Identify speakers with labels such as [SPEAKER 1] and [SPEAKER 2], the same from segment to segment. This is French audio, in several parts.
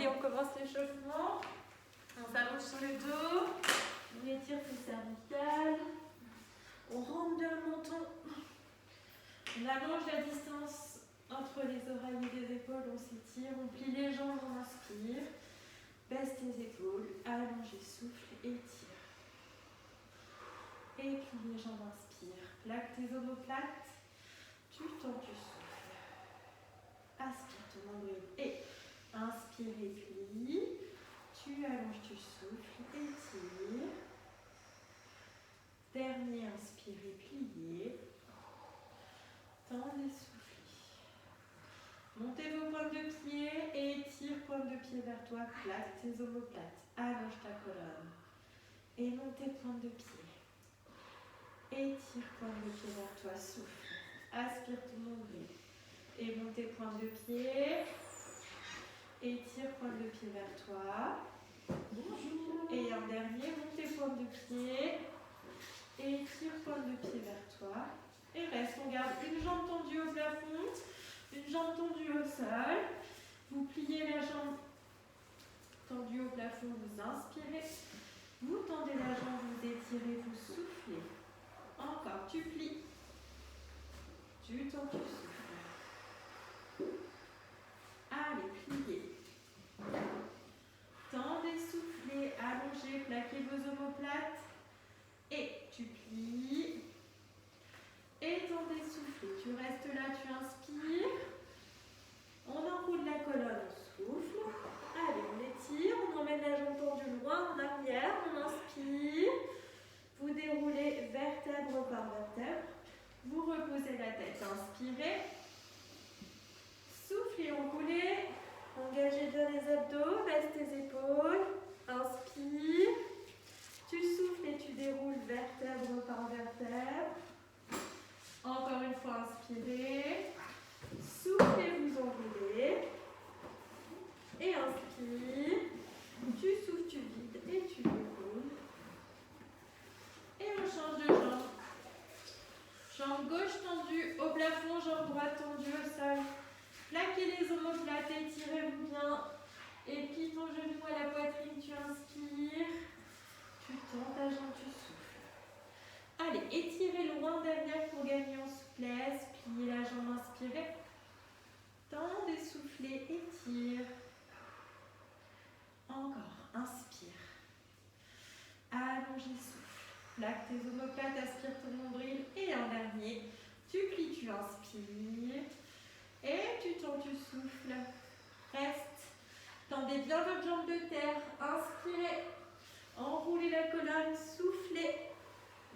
[SPEAKER 1] Allez, on commence l'échauffement. On s'allonge sur le dos. On étire les cervicales. On rentre bien le menton. On allonge la distance entre les oreilles et les épaules. On s'étire. On plie les jambes. On inspire. Baisse tes épaules. Allonge et souffle. Étire. Et plie les jambes. Inspire. Plaque tes omoplates. Tu tends, tu souffles. Aspire ton nombril. Et inspire et plie. Tu allonges, tu souffles. Étire. Dernier, inspire et pliez. Tendez, soufflez. Montez vos pointes de pied et étire pointe de pied vers toi. Plaque tes omoplates. Allonge ta colonne. Et montez pointe de pied. Étire pointe de pied vers toi. Souffle. Aspire ton nombril. Et montez pointe de pied. Étire pointe de pied vers toi. Bonjour. Et un dernier, montez pointe de pied. Et tire pointe de pied vers toi. Et reste, on garde une jambe tendue au plafond, une jambe tendue au sol. Vous pliez la jambe tendue au plafond, vous inspirez. Vous tendez la jambe, vous étirez, vous soufflez. Encore, tu plies. Tu tends, tu souffles. Allez, pliez. Tendez, soufflez, allongez, plaquez vos omoplates. Et tu plies. Et tendez, soufflez. Tu restes là, tu inspires. On enroule la colonne, on souffle. Allez, on étire. On emmène la jambe tendue loin en arrière. On inspire. Vous déroulez vertèbre par vertèbre. Vous reposez la tête. Inspirez. Soufflez, enroulez. Engagez bien les abdos. Baisse tes épaules. Inspire. Tu souffles et tu déroules vertèbre par vertèbre. Encore une fois, inspirez. Soufflez, vous enroulez. Et inspire. Tu souffles, tu vides et tu déroules. Et on change de jambe. Jambe gauche tendue au plafond, jambe droite tendue au sol. Plaquez les omoplates, étirez-vous bien. Et plie ton genou à la poitrine, tu inspires. Tu tends ta jambe, tu souffles. Allez, étirez loin derrière pour gagner en souplesse. Pliez la jambe, inspirez. Tendez, soufflez, étire. Encore, inspire. Allongez, souffle. Plaque tes omoplates, aspire ton nombril. Et un dernier, tu plies, tu inspires. Et tu tends, tu souffles. Reste. Tendez bien votre jambe de terre. Inspirez. Enroulez la colonne, soufflez.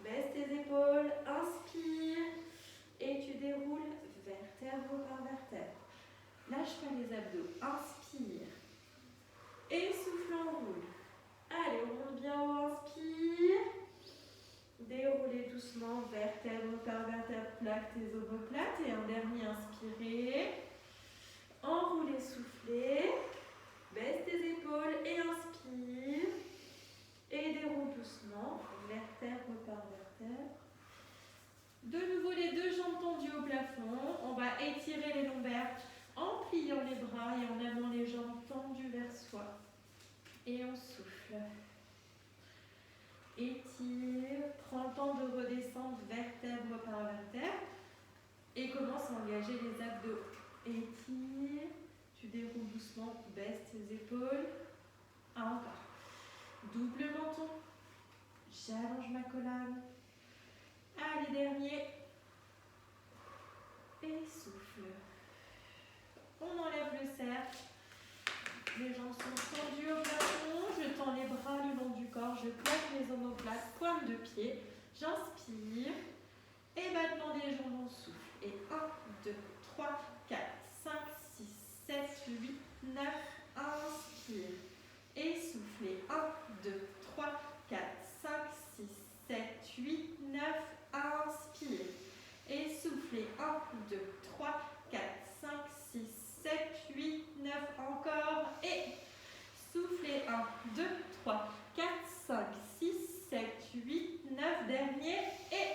[SPEAKER 1] Baisse tes épaules, inspire. Et tu déroules vertèbre par vertèbre. Lâche pas les abdos. Inspire. Et souffle, enroule. Allez, on monte bien haut, inspire. Déroulez doucement, vertèbre par vertèbre, plaque tes omoplates. Et un dernier, inspirez. Enroulez, soufflez. Baisse tes épaules et inspire. Et déroule doucement, vertèbre par vertèbre. De nouveau, les deux jambes tendues au plafond. On va étirer les lombaires en pliant les bras et en amenant les jambes tendues vers soi. Et on souffle. Étire, prends le temps de redescendre vertèbre par vertèbre. Et commence à engager les abdos. Étire, tu déroules doucement, baisse tes épaules. Encore. Double menton. J'allonge ma colonne. Allez, dernier. Et souffle. On enlève le cercle. Les jambes sont tendues au plafond. Je tends les bras le long du corps. Je plaque les omoplates, pointe de pied. J'inspire. Et battement des jambes, on souffle. Et 1, 2, 3, 4, 5, 6, 7, 8, 9. Inspire. Et soufflez. 1, 2, 3, 4, 5, 6, 7, 8, 9. Inspire. Et soufflez. 1, 2, 3, 4, 5, 6, 7, 8, 9. Encore. Et soufflez. 1, 2, 3, 4, 5, 6, 7, 8, 9. Dernier. Et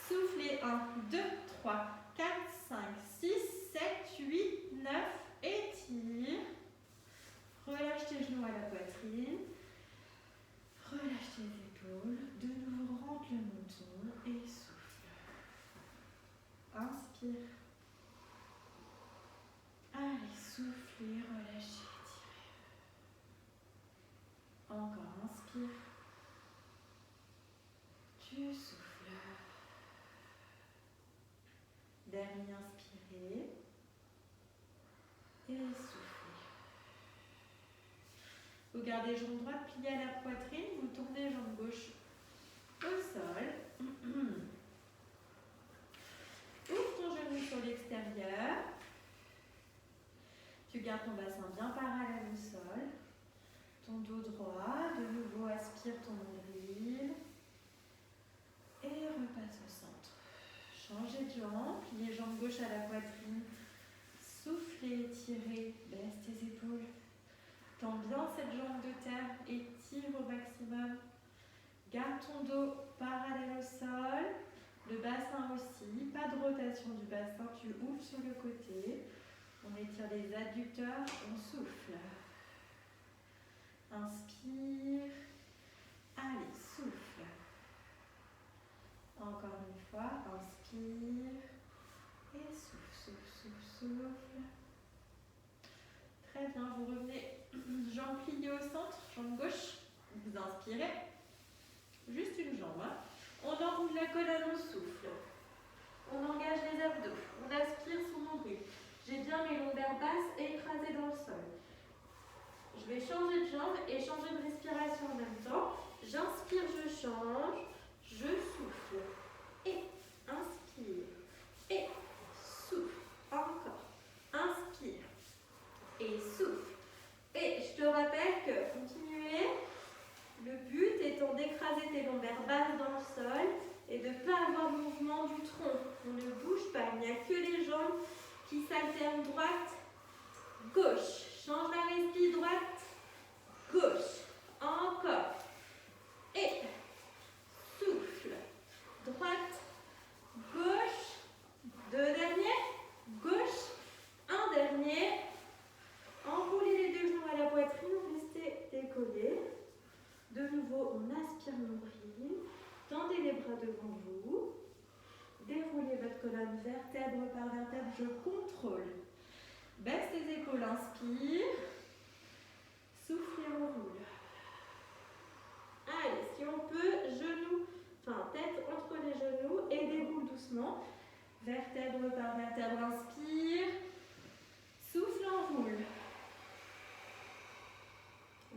[SPEAKER 1] soufflez. 1, 2, 3, 4, 5, 6, 7, 8, 9. Étire. et soufflez. Vous gardez jambe droite pliée à la poitrine, vous tournez jambe gauche au sol. Ouvre ton genou sur l'extérieur. Tu gardes ton bassin bien parallèle au sol. Ton dos droit. De nouveau, aspire ton nombril. Et repasse au centre. Changez de jambe. Pliez jambe gauche à la poitrine. Soufflez, étirez. Baisse tes épaules. Tends bien cette jambe de terre. Étire au maximum. Garde ton dos parallèle au sol. Le bassin aussi. Pas de rotation du bassin. Tu ouvres sur le côté. On étire les adducteurs. On souffle. Inspire. Allez, souffle. Encore une fois. Inspire. Et souffle, souffle, souffle, souffle. Très bien. Vous revenez. Jambe pliée au centre. Jambe gauche. Vous inspirez. Juste une jambe. Hein. On enroule la colonne, on souffle. On engage les abdos. On aspire son nombril. J'ai bien mes lombaires basses et écrasées dans le sol. Je vais changer de jambe et changer de respiration en même temps. J'inspire, je change. Je souffle. Et inspire. Et souffle. Encore. Inspire. Et souffle. Et je te rappelle que continuer. Le but étant d'écraser tes lombaires basses dans le sol et de ne pas avoir de mouvement du tronc. On ne bouge pas, il n'y a que les jambes qui s'alternent droite, gauche. Change la respi, droite, gauche. Encore. Et souffle. Droite, gauche. Deux derniers. Gauche. Un dernier. Enroulez les deux genoux à la poitrine, restez décollés. De nouveau, on aspire le nombril. Tendez les bras devant vous. Déroulez votre colonne vertèbre par vertèbre. Je contrôle. Baisse les épaules, inspire. Soufflez, on roule. Allez, si on peut, genoux, tête entre les genoux et déroule doucement. Vertèbre par vertèbre, inspire. Souffle, on roule.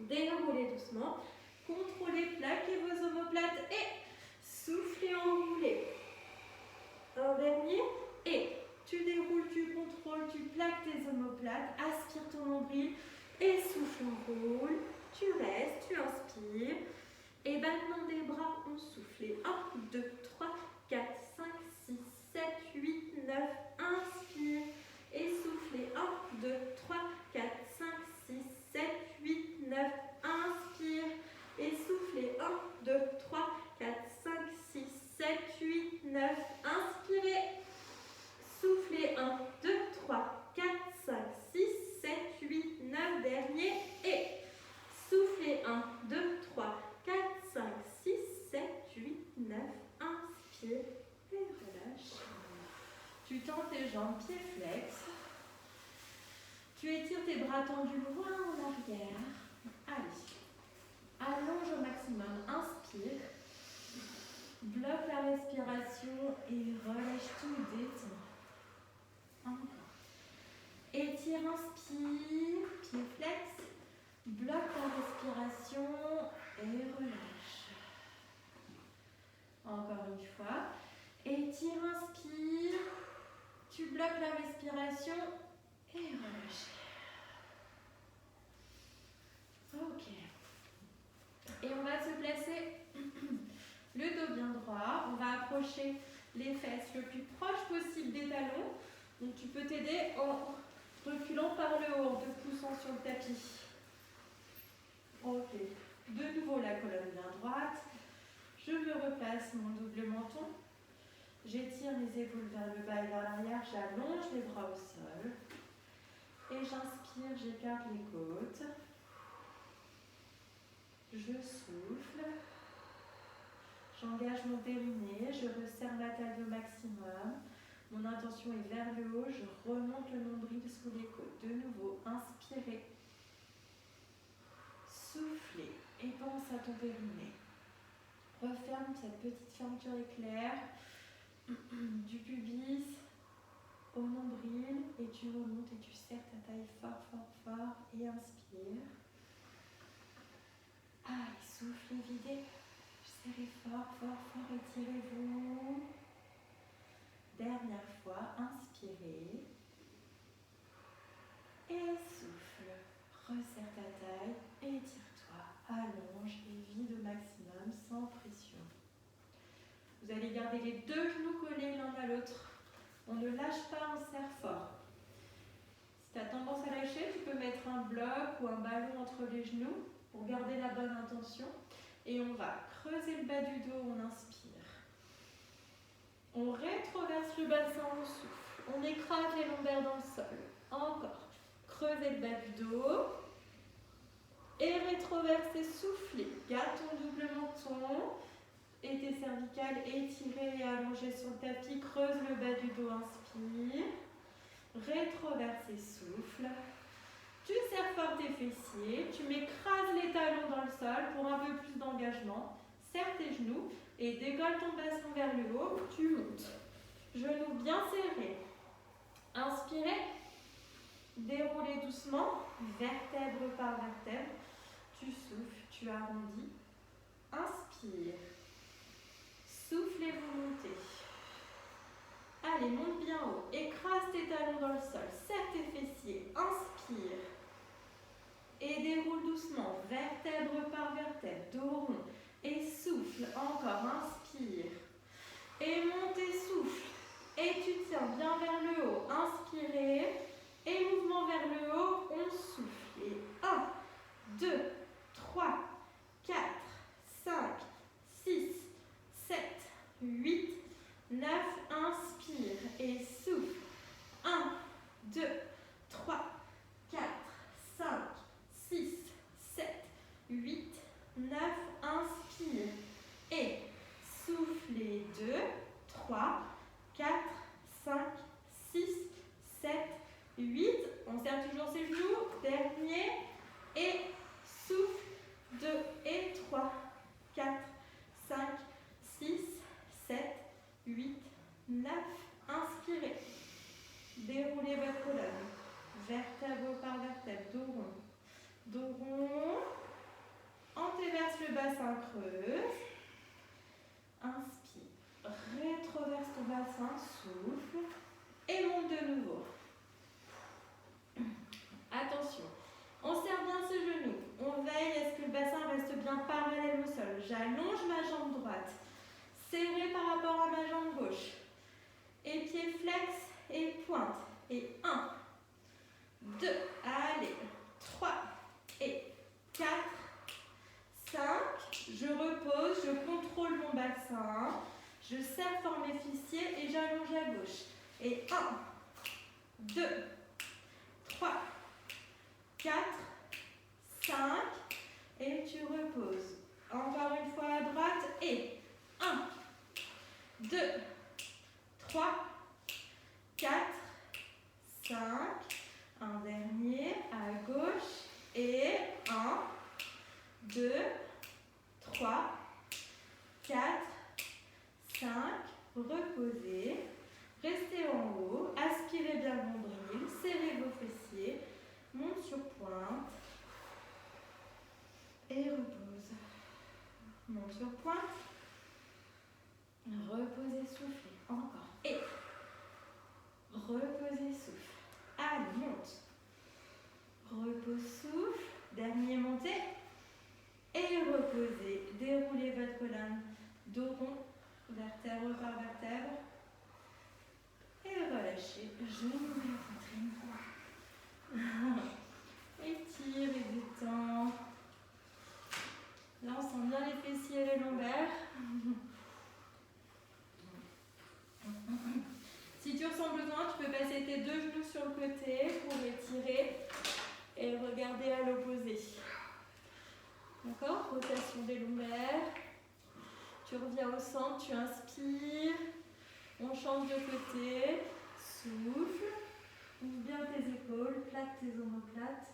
[SPEAKER 1] Déroulez doucement. Contrôlez, plaquez vos omoplates et soufflez, enroulez. Un dernier. Et tu déroules, tu contrôles, tu plaques tes omoplates. Aspire ton nombril et souffle, enroule. Tu restes, tu inspires. Et battement des bras, on souffle. 1, 2, 3, 4, 5, 6, 7, 8, 9. Inspire et soufflez. 1, 2, 3, 4, 5, 6, 7, 8, 9. Inspire. Et soufflez. 1, 2, 3, 4, 5, 6, 7, 8, 9. Inspirez. Soufflez. 1, 2, 3, 4, 5, 6, 7, 8, 9. Dernier. Et soufflez. 1, 2, 3, 4, 5, 6, 7, 8, 9. Inspire. Et relâche. Tu tends tes jambes, pieds flex. Tu étires tes bras tendus loin en arrière. Allez. Allonge au maximum, inspire, bloque la respiration et relâche tout, détends. Encore. Étire, inspire, pied flex, bloque la respiration et relâche. Encore une fois. Étire, inspire, tu bloques la respiration et relâche. Ok. Et on va se placer le dos bien droit. On va approcher les fesses le plus proche possible des talons. Donc tu peux t'aider en reculant par le haut, en te poussant sur le tapis. Ok. De nouveau la colonne bien droite. Je me replace mon double menton. J'étire les épaules vers le bas et vers l'arrière. J'allonge les bras au sol. Et j'inspire, j'écarte les côtes. Je souffle, j'engage mon périnée, je resserre la taille au maximum. Mon intention est vers le haut, je remonte le nombril sous les côtes. De nouveau, inspirez, soufflez et pense à ton périnée. Referme cette petite fermeture éclair du pubis au nombril et tu remontes et tu serres ta taille fort, fort, fort et inspire. Ah, et souffle et videz. Serrez fort, fort, fort, étirez-vous. Dernière fois, inspirez. Et souffle. Resserre ta taille, étire-toi, allonge et vide au maximum sans pression. Vous allez garder les deux genoux collés l'un à l'autre. On ne lâche pas, on serre fort. Si tu as tendance à lâcher, tu peux mettre un bloc ou un ballon entre les genoux pour garder la bonne intention. Et on va creuser le bas du dos, on inspire. On rétroverse le bassin, on souffle. On écrase les lombaires dans le sol. Encore. Creusez le bas du dos. Et rétroversez, soufflez. Garde ton double menton. Et tes cervicales étirées et allongées sur le tapis. Creuse le bas du dos, inspire. Rétroversez, souffle. Tu serres fort tes fessiers. Tu m'écrases les talons dans le sol pour un peu plus d'engagement. Serre tes genoux et décolle ton bassin vers le haut. Tu montes. Genoux bien serrés. Inspirez. Déroulez doucement. Vertèbre par vertèbre. Tu souffles. Tu arrondis. Inspire. Soufflez, vous montez. Allez, monte bien haut. Écrase tes talons dans le sol. Serre tes fessiers. Inspire. Et déroule doucement. Vertèbre par vertèbre. Dos rond. Et souffle. Encore. Inspire. Et monte et souffle. Et tu tiens bien vers le haut. Inspirez. Et mouvement vers le haut. On souffle. Et 1, 2, 3, 4, 5, 6, 7, 8, 9. Inspire. Et souffle. 1, 2, 3, 4, 5, 6, 7, 8, 9. Inspire. Et soufflez. 2, 3, 4, 5, 6, 7, 8. On serre toujours ses genoux. Dernier. Et souffle. 2 et 3, 4, 5, 6, 7, 8, 9. Inspirez. Déroulez votre colonne. Vertèbre par vertèbre. Dos rond. Dos rond. Antéverse le bassin, creuse. Inspire. Rétroverse ton bassin, souffle. Et monte de nouveau. Attention. On serre bien ses genoux. On veille à ce que le bassin reste bien parallèle au sol. J'allonge ma jambe droite. Serré par rapport à ma jambe gauche. Et pied flex et pointe. Et 1, 2, allez, 3 et 4, 5. Je repose, je contrôle mon bassin. Je serre fort mes fessiers et j'allonge à gauche. Et 1, 2, 3, 4, 5. Et tu reposes. Encore une fois à droite. Et 1, 2, 3, 4, 5. Un dernier à gauche. Et 1, 2, 3, 4, 5. Reposez. Restez en haut. Aspirez bien le nombril. Serrez vos fessiers. Monte sur pointe. Et repose. Monte sur pointe. Reposez, soufflez. Encore. Et reposez, souffle. Allez, monte. Repose, souffle. Dernier, montez. Et reposez. Déroulez votre colonne. Dos rond. Vertèbre par vertèbre. Et relâchez. Genoux vers poitrine. Étire et détends. Là, on sent bien les fessiers et les lombaires. Si tu ressens besoin, tu peux passer tes deux genoux sur le côté pour étirer et regarder à l'opposé. D'accord? Rotation des lombaires. Tu reviens au centre, tu inspires. On change de côté. Souffle. Ouvre bien tes épaules, plaque tes omoplates.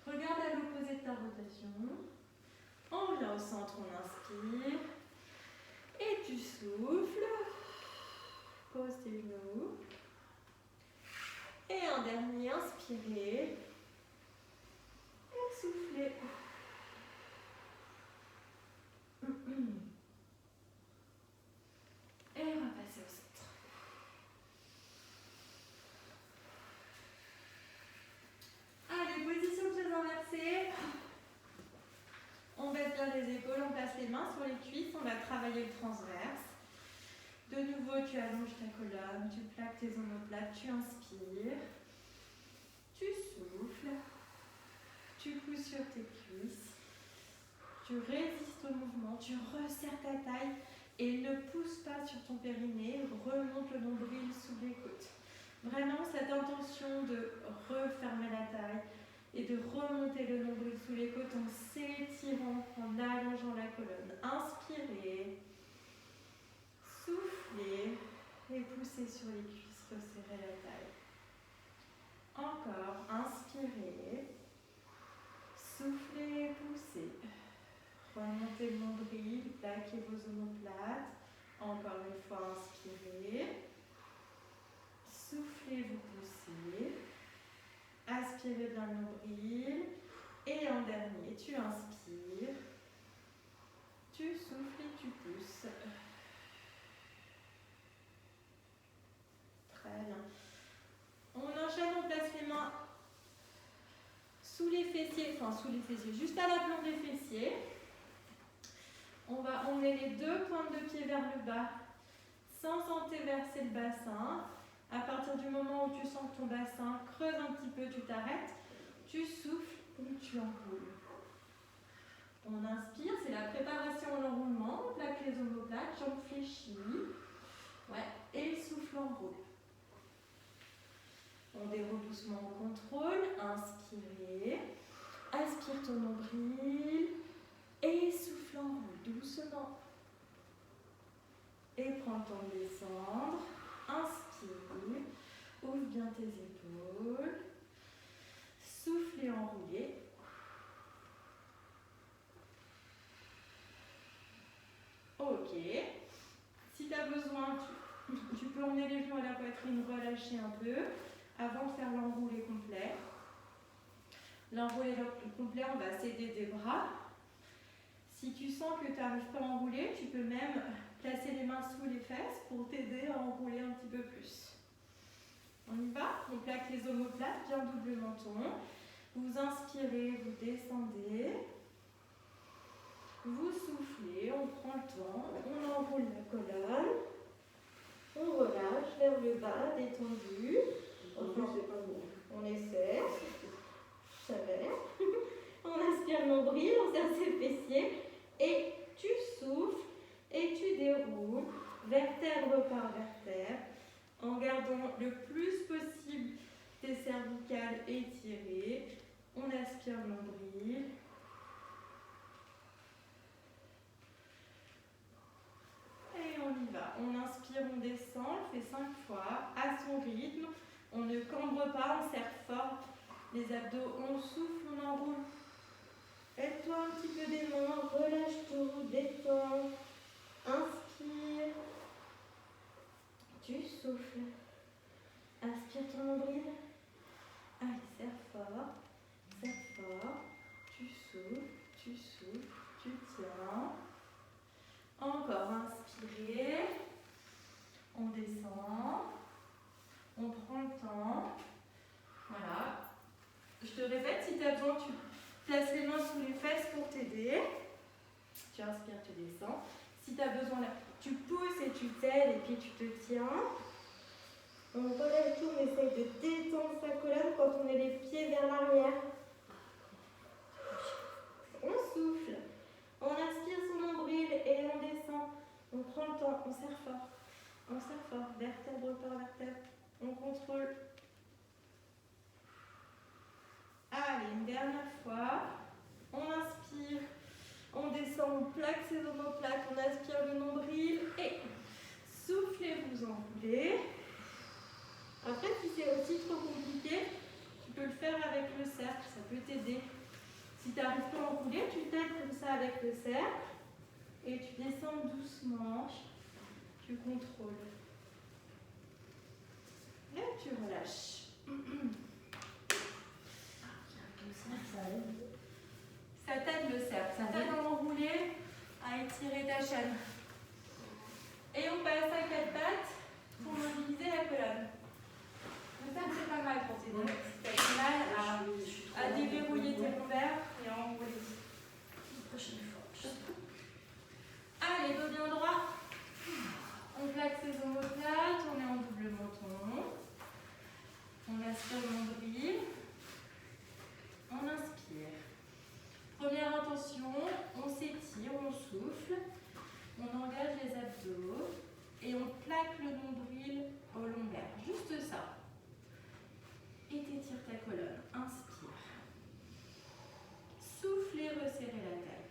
[SPEAKER 1] Regarde à l'opposé de ta rotation. On revient au centre, on inspire. Et tu souffles. Pose tes genoux. Et un dernier, inspirez. Et soufflez. Et repassez au centre. Allez, position de chaise inversée. On baisse bien les épaules, on place les mains sur les cuisses, on va travailler le transverse. De nouveau, tu allonges ta colonne, tu plaques tes omoplates, tu inspires, tu souffles, tu pousses sur tes cuisses, tu résistes au mouvement, tu resserres ta taille et ne pousse pas sur ton périnée, remonte le nombril sous les côtes. Vraiment cette intention de refermer la taille et de remonter le nombril sous les côtes en s'étirant, en allongeant la colonne. Inspirez. Soufflez et poussez sur les cuisses, resserrez la taille. Encore, inspirez, soufflez et poussez. Remontez le nombril, plaquez vos omoplates. Encore une fois, inspirez. Soufflez, vous poussez. Aspirez bien le nombril. Et en dernier, tu inspires. Tu souffles et tu pousses. Très bien. On enchaîne, on place les mains sous les fessiers, juste à l'aplomb des fessiers. On va emmener les deux pointes de pied vers le bas, sans antéverser le bassin. À partir du moment où tu sens que ton bassin creuse un petit peu, tu t'arrêtes, tu souffles ou tu enroules. On inspire, c'est la préparation à l'enroulement. On plaque les omoplates, jambes fléchies. Ouais, et souffle, enroule. On déroule doucement au contrôle. Inspirez. Aspire ton nombril. Et souffle, enroule doucement. Et prends le temps de descendre. Inspire. Ouvre bien tes épaules. Souffle et enroulez. Ok. Si tu as besoin, tu peux emmener les genoux à la poitrine, relâcher un peu avant de faire l'enroulé complet. L'enroulé complet, on va s'aider des bras. Si tu sens que tu n'arrives pas à enrouler, tu peux même placer les mains sous les fesses pour t'aider à enrouler un petit peu plus. On y va? On plaque les omoplates, bien double menton. Vous inspirez, vous descendez. Vous soufflez, on prend le temps, on enroule la colonne. On relâche vers le bas, détendu. On essaie. Ça va. On inspire le nombril, on serre ses fessiers. Et tu souffles et tu déroules, vertèbre par vertèbre, en gardant le plus possible tes cervicales étirées. On aspire le nombril. Et on y va. On inspire, on descend, on fait 5 fois à son rythme. On ne cambre pas, on serre fort les abdos. On souffle, on enroule. Aide-toi un petit peu des mains, relâche tout, détends. Inspire. Tu souffles. Aspire ton nombril. Allez, serre fort. Serre fort. Tu souffles, tu tiens. Encore, inspirez. On descend. On prend le temps. Voilà. Je te répète, si tu as besoin, tu places les mains sous les fesses pour t'aider. Tu inspires, tu descends. Si tu as besoin, là, tu pousses et tu t'aides et puis tu te tiens. On relève tout, on essaye de détendre sa colonne quand on met les pieds vers l'arrière. On souffle. On inspire son nombril et on descend. On prend le temps, on serre fort. On serre fort, vertèbre par vertèbre. On contrôle. Allez, une dernière fois. On inspire. On descend, on plaque ses omoplates. On aspire le nombril et soufflez, vous enroulez. Après, si c'est aussi trop compliqué, tu peux le faire avec le cercle. Ça peut t'aider. Si tu n'arrives pas à enrouler, tu t'aides comme ça avec le cercle. Et tu descends doucement. Tu contrôles. Et tu relâches. Ça t'aide le cercle, ça t'aide à enrouler, à étirer ta chaîne. Et on passe à 4 pattes pour mobiliser la colonne. Le cercle, c'est pas mal pour t'aider. C'est mal à déverrouiller tes lombaires et à enrouler. Allez, dos bien droit. On plaque ses omoplates, on est en double menton. On aspire le nombril. On inspire. Première intention, on s'étire, on souffle. On engage les abdos. Et on plaque le nombril au lombaire. Juste ça. Et t'étires ta colonne. Inspire. Soufflez, resserrez la taille.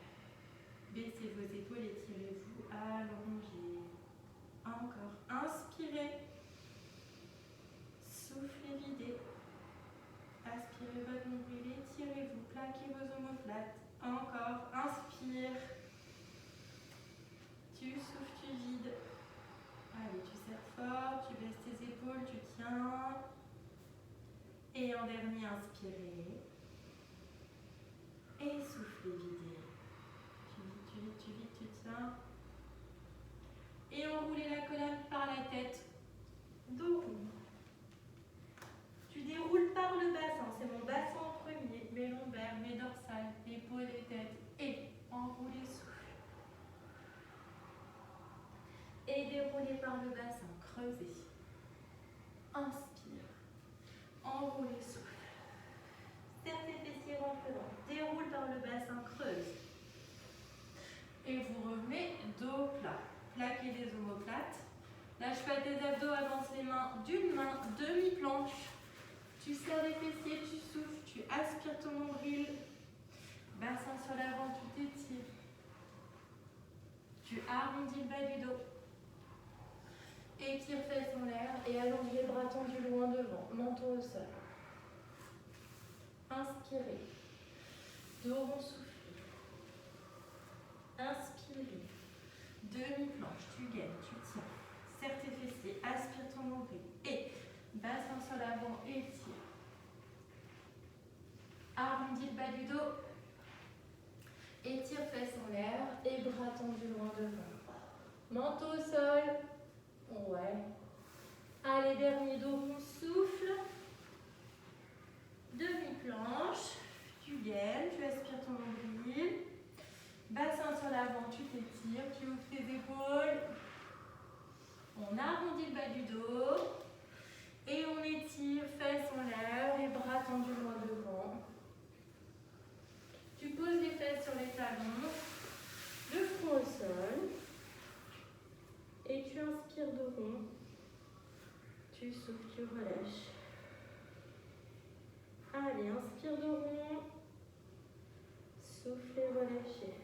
[SPEAKER 1] Baissez vos épaules, étirez-vous, allongez. Encore. Inspirez. Soufflez, videz. Aspirez votre nombril, étirez-vous, plaquez vos omoplates. Encore. Inspire. Tu souffles, tu vides. Allez, tu serres fort, tu baisses tes épaules, tu tiens. Et en dernier, inspirez. Et soufflez, videz. Tu tiens. Et enroulez la colonne par la tête. Dos rond. Tu déroules par le bassin. C'est mon bassin en premier. Mes lombaires, mes dorsales, épaules et tête. Et enroulez, souffle. Et déroulez par le bassin. Creusez. Inspire. Enroulez, souffle. Serre tes fessiers, rentre dedans. Déroule par le bassin, creuse. Et vous revenez dos plat. Plaquez les omoplates. Lâche pas tes abdos, avance les mains d'une main, demi-planche. Tu serres les fessiers, tu souffles, tu aspires ton nombril. Bassin sur l'avant, tu t'étires. Tu arrondis le bas du dos. Étire fesses en l'air et allonge les bras tendus loin devant. Menton au sol. Inspirez. Dos rond, soufflez. Inspirez. Demi-planche, tu gaines, tu tiens. Serre tes fessiers, aspire ton nombril. Et bassin sur l'avant, étire. Arrondis le bas du dos. Étire fesses en l'air et bras tendus loin devant. Menton au sol. Ouais. Allez, dernier dos rond, souffle. Demi-planche. Tu gaines, tu aspires ton nombril. Bassin sur l'avant, tu t'étires, tu ouvres tes épaules. On arrondit le bas du dos. Et on étire, fesses en l'air et bras tendus loin devant. Tu poses les fesses sur les talons. Le front au sol. Et tu inspires de rond. Tu souffles, tu relâches. Allez, inspire de rond. Soufflez, relâchez.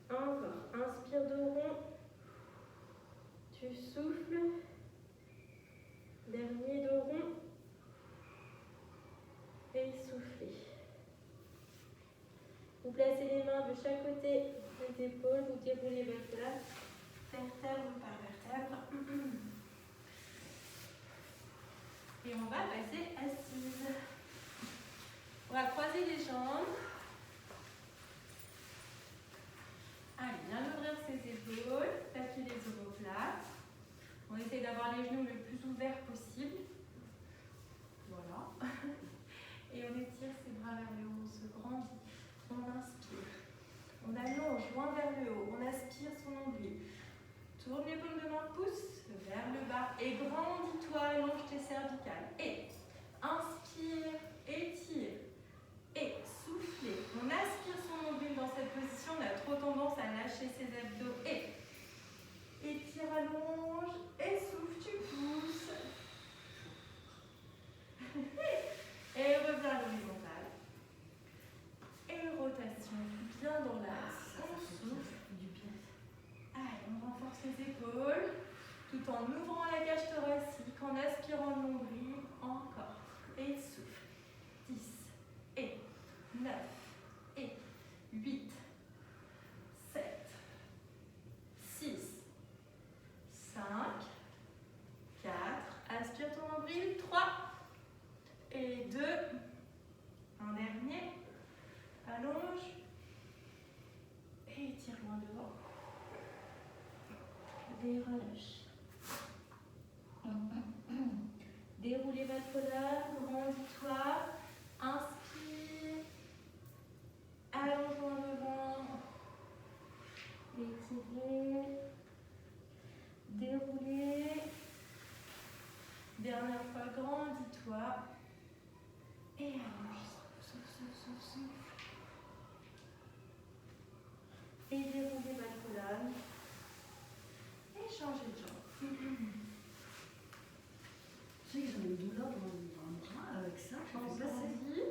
[SPEAKER 1] Encore, inspire de rond. Tu souffles. Dernier de rond. Et soufflez. Vous placez les mains de chaque côté des épaules, vous déroulez votre place, vertèbre par vertèbre. Et on va passer assise. On va croiser les jambes. Allez, bien ouvrir ses épaules, plaquer les omoplates. On essaie d'avoir les genoux le plus ouverts possible. Voilà. Et on étire ses bras vers le haut, on se grandit. On inspire. On allonge loin vers le haut. On aspire son nombril. Tourne les paumes de main, pousse vers le bas. Et grandis-toi, allonge tes cervicales. Et inspire, étire. Et soufflez. On aspire son nombril dans cette position. On a trop tendance à lâcher ses abdos. Et étire, allonge. Et souffle, tu pousses. Et reviens à l'horizontale. Et rotation bien dans l'axe. On souffle. Allez, on renforce les épaules tout en ouvrant la cage thoracique, en aspirant le nombril. Encore. Et souffle. 10, étire loin devant. Des relâches. Déroulez votre colonne, grandis-toi. Inspire. Allonge loin devant. Étirez. Déroulez. Dernière fois, grandis-toi. Et allonge. Souffle, souffle, souffle, souffle. Et déroulez votre colonne. Et changez de jambe.
[SPEAKER 2] Je sais que j'avais une douleur dans le bras avec ça.
[SPEAKER 1] On
[SPEAKER 2] Ça va
[SPEAKER 1] grandit.
[SPEAKER 2] aider.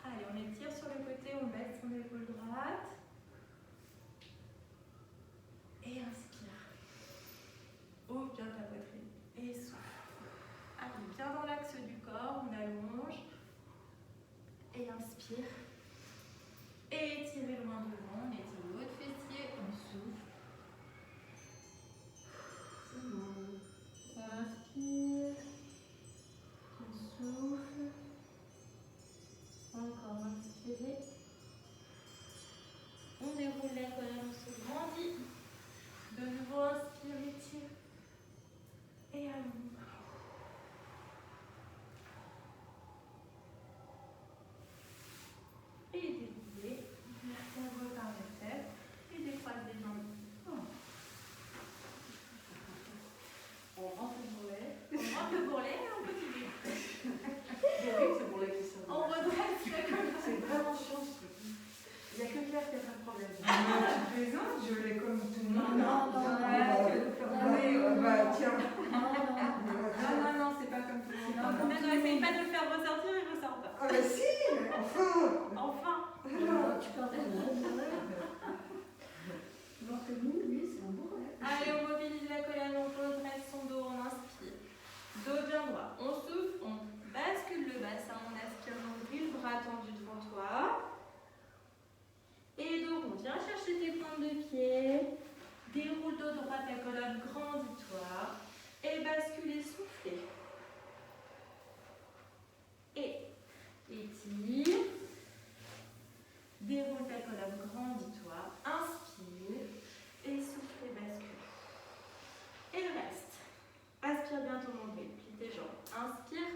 [SPEAKER 1] Allez, on étire sur le côté, on baisse son épaule droite. Et inspire. Ouvre bien ta poitrine. Et souffle. Allez, bien dans l'axe du corps, on allonge. Et inspire. Et étirez loin devant, on étire votre fessier, on souffle.
[SPEAKER 2] C'est bon.
[SPEAKER 1] On inspire. On souffle. Encore inspirez. On déroule la colonne, on se grandit. De nouveau, inspire, étire. Et allonge. Et déroulez. Vertèbre par vertèbre. Et décroise les jambes. Oh.
[SPEAKER 2] On rentre le bourrelet.
[SPEAKER 1] On rentre le bourrelet et on continue.
[SPEAKER 2] Oui, c'est pour les qui sont.
[SPEAKER 1] On redresse la colonne.
[SPEAKER 2] C'est vraiment chiant ce truc. Il n'y a que Claire qui a pas de problème.
[SPEAKER 3] Tu plaisantes, je l'ai comme tout le monde. Tiens.
[SPEAKER 1] Non, c'est pas comme tout le monde. Non, essaye pas de le faire ressortir, il ressort pas.
[SPEAKER 3] Ah bah si,
[SPEAKER 1] Enfin.
[SPEAKER 2] Tu parles de alors que nous, lui, c'est un bourrelet.
[SPEAKER 1] Allez, on mobilise la colonne, on redresse son dos, on inspire. Dos bien droit. On souffle, on bascule le bassin, on aspire, on ouvre le bras tendu devant toi. Et dos rond. Viens chercher tes pointes de pied. Déroule dos droit ta colonne, grandis-toi. Et basculez, soufflez. Et étire. Déroule ta colonne, grandis-toi. Inspire. Et souffle, bascule. Et le reste. Aspire bien ton nombril, plie tes jambes. Inspire.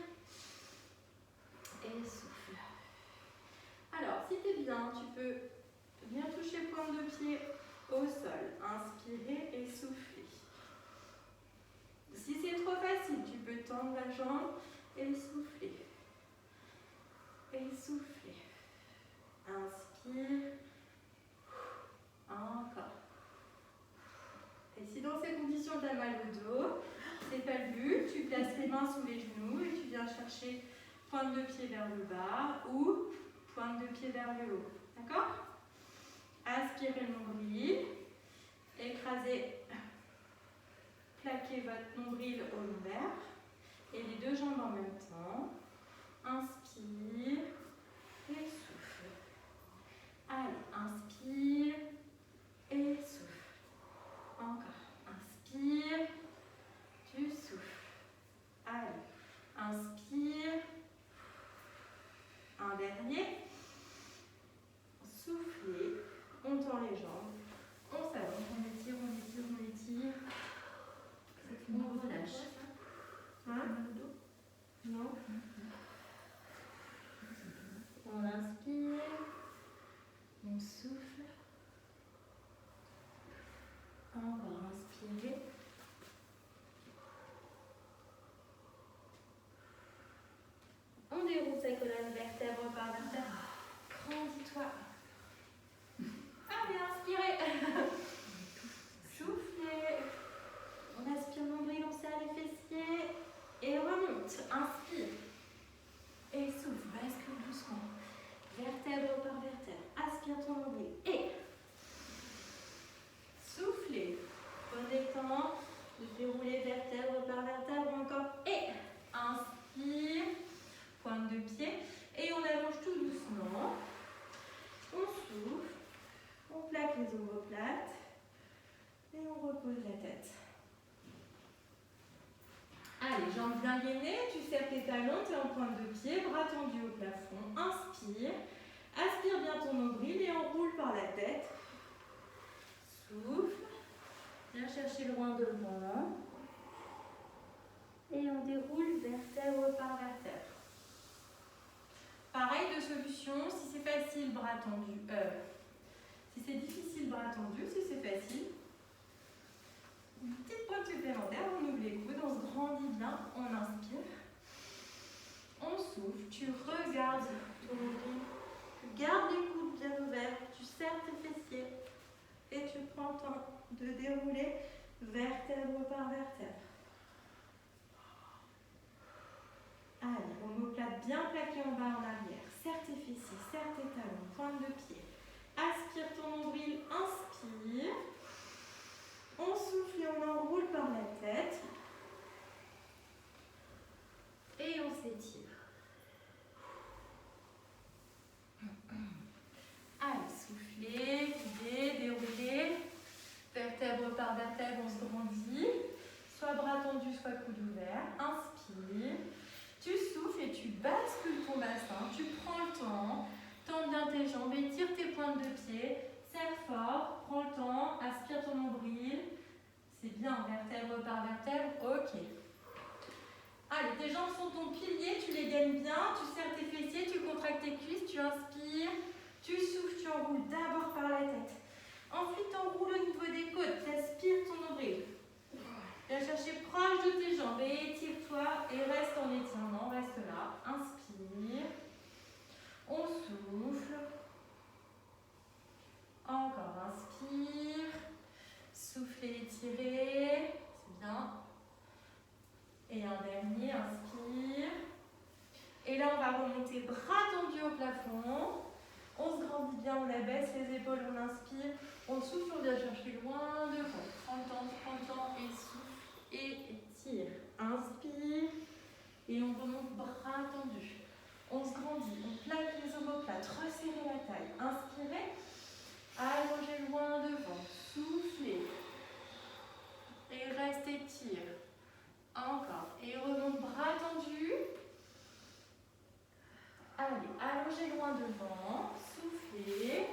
[SPEAKER 1] Et souffle. Alors, si tu es bien, tu peux bien toucher pointe de pied au sol. Inspirez et soufflez. Si c'est trop facile, tu peux tendre la jambe et souffler. Et souffler. Inspire. Encore. Et si dans ces conditions tu as mal au dos, c'est pas le but, tu places les mains sous les genoux et tu viens chercher pointe de pied vers le bas ou pointe de pied vers le haut. D'accord? Aspirez le nombril. Écrasez, plaquez votre nombril au lombaire. Et les deux jambes en même temps. Inspire et souffle. Allez, inspire et souffle. Encore. Inspire, tu souffles. Allez, inspire. Un dernier. Soufflez. On tend les jambes. On s'allonge, on étire, on étire, on étire.
[SPEAKER 2] On relâche.
[SPEAKER 1] Hein? Non. On inspire. On souffle. Encore inspirez. On déroule sa colonne vertèbre par vertèbre. Grandis-toi. Allez, inspirez. Soufflez. On aspire nombril, on serre les fessiers. Et remonte. Inspire. Et souffle. Bascule doucement. Vertèbre par vertèbre. Aspire ton nombril. Et soufflez. Prenez le temps de dérouler vertèbre par vertèbre encore. Et inspire. Pointe de pied. Et on allonge tout doucement. On souffle. On plaque les omoplates. Et on repose la tête. Allez, jambes bien gainées, tu serres tes talons, tu es en pointe de pied, bras tendus au plafond. Inspire. Aspire bien ton nombril et enroule par la tête. Souffle. Viens chercher loin devant. Et on déroule vertèbre par vertèbre. Pareil de solution, si c'est facile, bras tendus. Si c'est difficile, bras tendus. Si c'est facile, une petite pointe supplémentaire, on ouvre les coudes, on se grandit bien, on inspire. On souffle, tu regardes ton nombril, tu gardes les coudes bien ouverts, tu serres tes fessiers et tu prends le temps de dérouler vertèbre par vertèbre. Allez, omoplate bien plaqué en bas en arrière. Serre tes fessiers, serre tes talons, pointe de pied. Aspire ton nombril, inspire. On souffle et on enroule par la tête. Et on s'étire. Allez, soufflez, guidez, déroulez. Vertèbre par vertèbre, on se grandit. Soit bras tendus, soit coude ouvert. Inspire. Tu souffles et tu bascules ton bassin. Tu prends le temps. Tends bien tes jambes, étire tes pointes de pied. Serre fort, prends le temps. Aspire ton nombril. C'est bien, vertèbre par vertèbre. Ok. Allez, tes jambes sont ton pilier. Tu les gagnes bien. Tu serres tes fessiers, tu contractes tes cuisses. Tu inspires. Tu souffles, tu enroules d'abord par la tête. Ensuite, enroule au niveau des côtes. Tu aspires ton nombril. Viens chercher proche de tes jambes et étire-toi et reste en étirement. Reste là. Inspire. On souffle. Encore, inspire. Soufflez, étirez. C'est bien. Et un dernier, inspire. Et là, on va remonter bras tendus au plafond. On se grandit bien, on abaisse les épaules, on inspire. On souffle, on vient chercher loin devant. Prends le temps et souffle et étire. Inspire. Et on remonte bras tendus. On se grandit, on plaque les omoplates, resserrez la taille. Inspirez. Allongez loin devant. Soufflez. Et reste, étire. Encore. Et remonte bras tendus. Allez, allongez loin devant. Soufflez.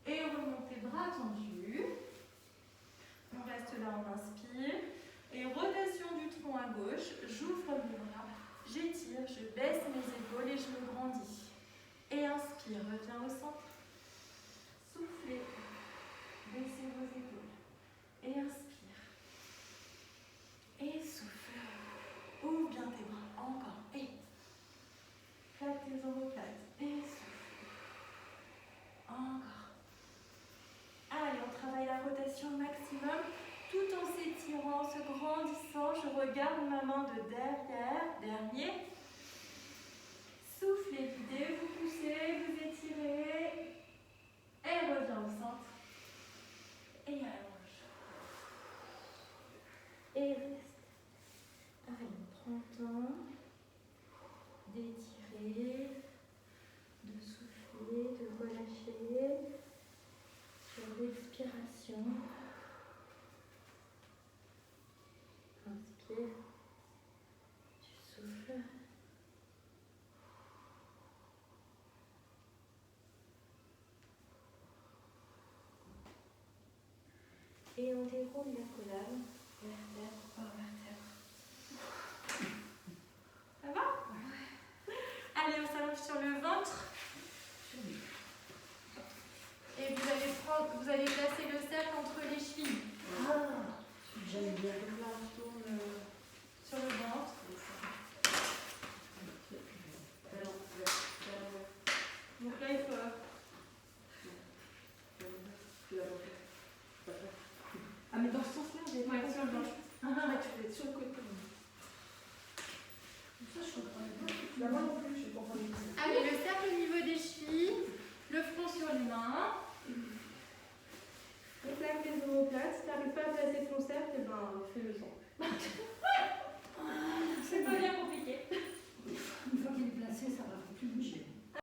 [SPEAKER 1] Et remontez bras tendus. On reste là, on inspire. Et rotation du tronc à gauche. J'ouvre mes bras. J'étire, je baisse mes épaules et je me grandis. Et inspire, reviens au centre. Soufflez. Baissez vos épaules. Et inspire. Et souffle. Ouvre bien tes bras. Encore. Et plaque tes omoplates. Et souffle. Encore. Allez, on travaille la rotation maximum tout en s'étirant, se grandissant. Je regarde ma main de derrière. Dernier. Soufflez, guidez, vous poussez, vous étirez. Et reviens au centre. Et allonge. Et reste. Allez, on prend le temps d'étirer, de souffler, de relâcher sur l'expiration. Inspire, tu souffles. Et on déroule la colonne, vertèbre par vertèbre. Ça va? Ouais. Allez, on s'allonge sur le ventre. Et vous allez placer le cercle entre les chevilles.
[SPEAKER 2] Ah, j'aime bien. Là, on tourne
[SPEAKER 1] Sur le ventre. Donc là, il faut...
[SPEAKER 2] Ah, mais dans ce sens-là, j'ai pas
[SPEAKER 1] Ouais, sur le ventre.
[SPEAKER 2] tu fais sur le côté. Ça, je comprends pas. La main non plus, je comprends pas.
[SPEAKER 1] Allez, le cercle au niveau des chevilles, le front sur les mains. On plaque les omoplates. Si tu n'arrives pas à placer ton cercle, ben, fais-le sans.